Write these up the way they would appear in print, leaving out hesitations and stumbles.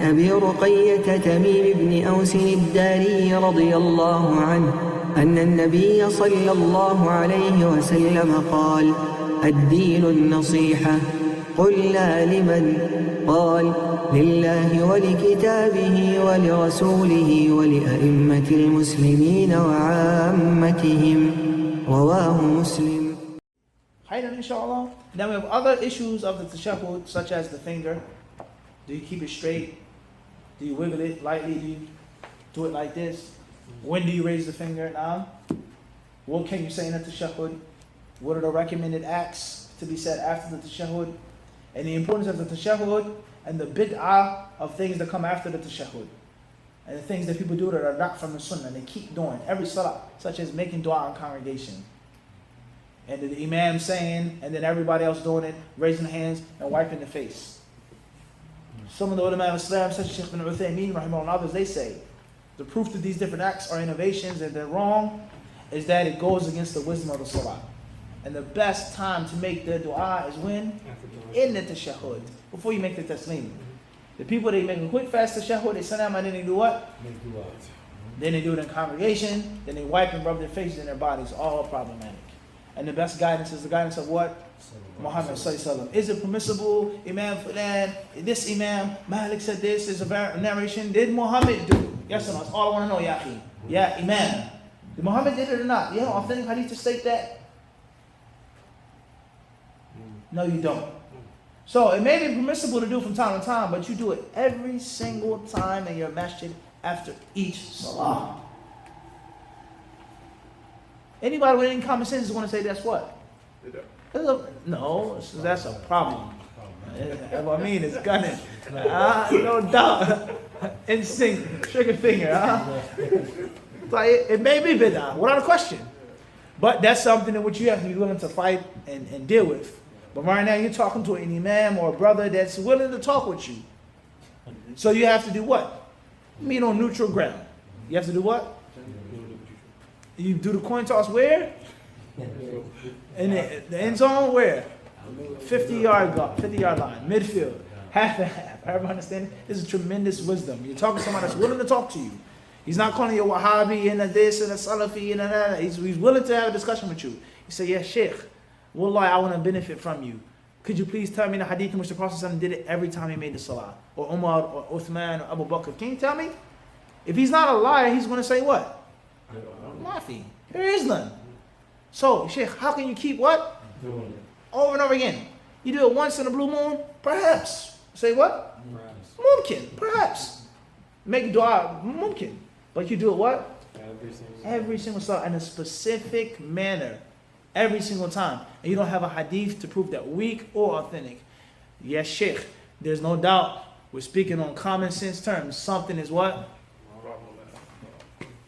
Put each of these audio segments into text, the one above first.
أبي رقية تميم بن أوس الداري رضي الله عنه أن النبي صلى الله عليه وسلم قال: الدين النصيحة. قلنا: لمن؟ قال: لله ولكتابه ولرسوله ولأئمة المسلمين وعامتهم. رواه مسلم. Inshallah. Now we have other issues of the tashahhud, such as the finger. Do you keep it straight? Do you wiggle it lightly? Do you do it like this? When do you raise the finger? Now, what can you say in the tashahhud? What are the recommended acts to be said after the tashahhud? And the importance of the tashahhud and the bid'ah of things that come after the tashahhud. And the things that people do that are not from the sunnah, and they keep doing every salah, such as making dua in congregation. And the imam saying, and then everybody else doing it, raising the hands and wiping the face. Some of the ulama of Islam, such as Shaykh bin Uthaymeen, rahimahullah, and others, they say the proof that these different acts are innovations and they're wrong is that it goes against the wisdom of the salah. And the best time to make the dua is when? In the tashahhud, before you make the taslim. The people, they make a quick fast tashahhud, they salam, and then they do what? Then they do it in congregation, then they wipe and rub their faces and their bodies, all problematic. And the best guidance is the guidance of what? Muhammad sallallahu alaihi wasallam. Is it permissible? Imam Fulan, this Imam Malik said this is a narration. Did Muhammad do it? Yes or no? That's all I want to know, Yaqi. Yeah, Imam. Did Muhammad did it or not? You have authentic hadith to state that? No, you don't. So it may be permissible to do from time to time, but you do it every single time in your masjid after each salah. Anybody with any common sense is going to say that's what? No, that's a problem. I mean, it's gunning. No doubt. Instinct, trigger finger. Like it may be bid'ah, without a question. But that's something in which you have to be willing to fight and deal with. But right now you're talking to an imam or a brother that's willing to talk with you. So you have to do what? Meet on neutral ground. You have to do what? You do the coin toss where? In the end zone where? 50-yard line, midfield, half and half. Everybody understand? This is tremendous wisdom. You're talking to somebody that's willing to talk to you. He's not calling you a Wahhabi and a this and a Salafi and a that. He's willing to have a discussion with you. You say, yeah, Sheikh, Wallahi, I want to benefit from you. Could you please tell me the hadith in which the Prophet did it every time he made the salah? Or Umar, or Uthman, or Abu Bakr. Can you tell me? If he's not a liar, he's going to say what? Mafi. There is none. So, Sheikh, how can you keep what? Over and over again. You do it once in a blue moon? Perhaps. Say what? Mumkin. Perhaps. Make dua mumkin. But you do it what? Every single salah in a specific manner. Every single time. And you don't have a hadith to prove that weak or authentic. Yes, Sheikh, there's no doubt we're speaking on common sense terms. Something is what?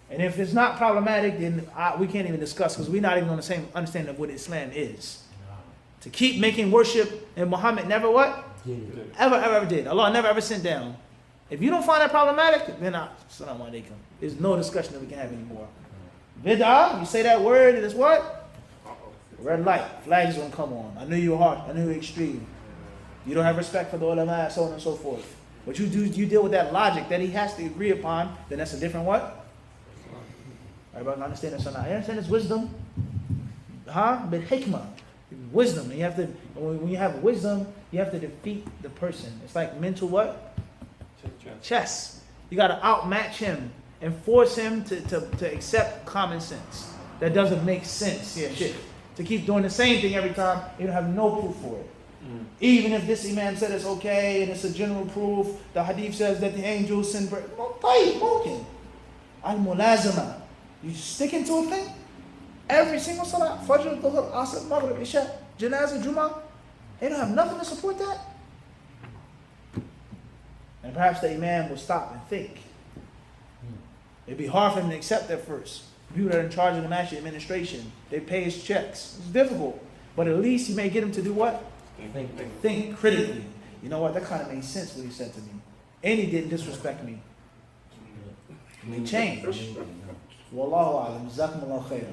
And if it's not problematic, then we can't even discuss because we're not even on the same understanding of what Islam is. To keep making worship, and Muhammad never what? Ever did. Allah never ever sent down. If you don't find that problematic, then assalamu alaikum. There's no discussion that we can have anymore. Bid'ah, you say that word, and it's what? Red light, flag is going to come on. I knew you were harsh, I knew you were extreme. You don't have respect for the ulama, so on and so forth. But you deal with that logic that he has to agree upon, then that's a different what? Everybody understand this or not? You understand this wisdom? But hikmah, wisdom. And you have to, when you have wisdom, you have to defeat the person. It's like mental what? Chess. You got to outmatch him and force him to accept common sense. That doesn't make sense. Yeah, shit. To keep doing the same thing every time, you don't have no proof for it. Even if this imam said it's okay and it's a general proof, the hadith says that the angels send bread. Al-mulazama. You sticking to a thing? Every single salah, Fajr, Dhuhr, Asr, Maghrib, Isha, Janazah, Jummah, they don't have nothing to support that? And perhaps the imam will stop and think. It'd be hard for him to accept that first. People that are in charge of the masjid administration, they pay his checks. It's difficult. But at least you may get him to do what? Think critically. You know what? That kind of made sense what he said to me. And he didn't disrespect me. He changed. Wallahu a'lam. Jazakumullahu khairan.